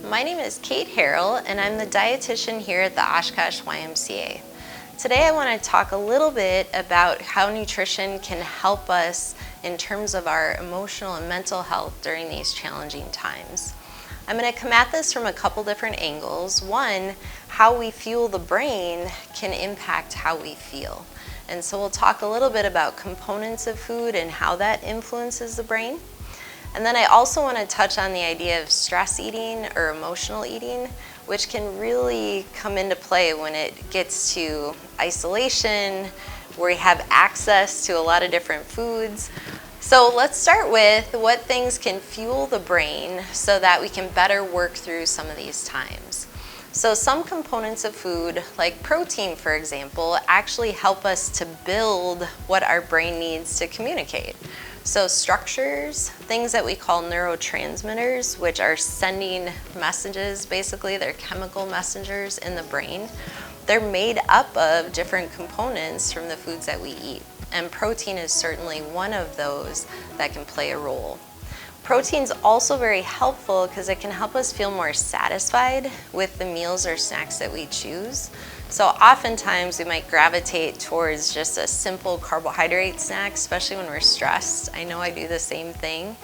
My name is Kate Harrell, and I'm the dietitian here at the Oshkosh YMCA. Today I want to talk a little bit about how nutrition can help us in terms of our emotional and mental health during these challenging times. I'm going to come at this from a couple different angles. One, how we fuel the brain can impact how we feel. And so we'll talk a little bit about components of food and how that influences the brain. And then I also want to touch on the idea of stress eating or emotional eating, which can really come into play when it gets to isolation, where we have access to a lot of different foods. So let's start with what things can fuel the brain so that we can better work through some of these times. So some components of food, like protein for example, actually help us to build what our brain needs to communicate. So structures, things that we call neurotransmitters, which are sending messages, basically they're chemical messengers in the brain. They're made up of different components from the foods that we eat. And protein is certainly one of those that can play a role. Protein's also very helpful because it can help us feel more satisfied with the meals or snacks that we choose. So oftentimes we might gravitate towards just a simple carbohydrate snack, especially when we're stressed. I know I do the same thing.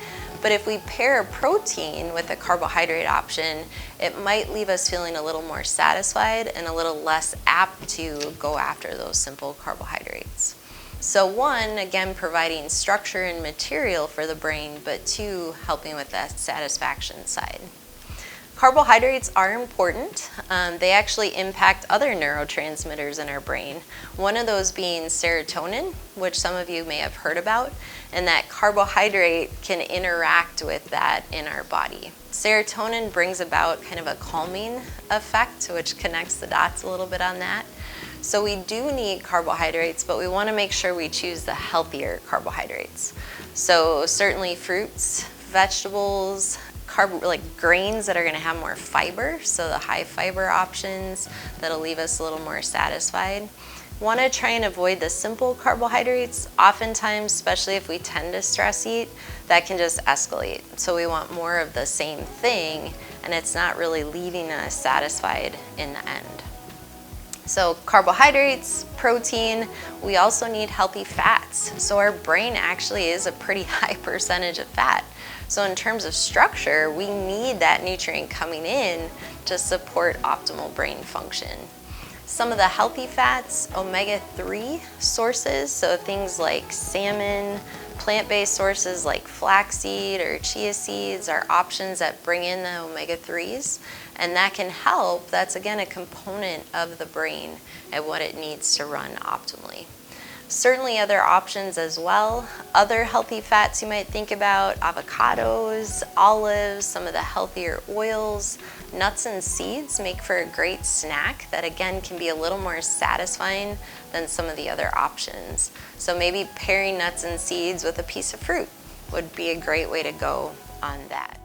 But if we pair a protein with a carbohydrate option, it might leave us feeling a little more satisfied and a little less apt to go after those simple carbohydrates. So one, again, providing structure and material for the brain, but two, helping with that satisfaction side. Carbohydrates are important. They actually impact other neurotransmitters in our brain. One of those being serotonin, which some of you may have heard about, and that carbohydrate can interact with that in our body. Serotonin brings about kind of a calming effect, which connects the dots a little bit on that. So we do need carbohydrates, but we want to make sure we choose the healthier carbohydrates. So certainly fruits, vegetables, like grains that are going to have more fiber, so the high fiber options that'll leave us a little more satisfied. Want to try and avoid the simple carbohydrates. Oftentimes, especially if we tend to stress eat, that can just escalate. So we want more of the same thing, and it's not really leaving us satisfied in the end. So carbohydrates, protein, we also need healthy fats. So our brain actually is a pretty high percentage of fat. So in terms of structure, we need that nutrient coming in to support optimal brain function. Some of the healthy fats, omega-3 sources, so things like salmon, plant-based sources like flaxseed or chia seeds are options that bring in the omega-3s, and that can help. That's again a component of the brain and what it needs to run optimally. Certainly other options as well. Other healthy fats you might think about, avocados, olives, some of the healthier oils. Nuts and seeds make for a great snack that again can be a little more satisfying than some of the other options. So maybe pairing nuts and seeds with a piece of fruit would be a great way to go on that.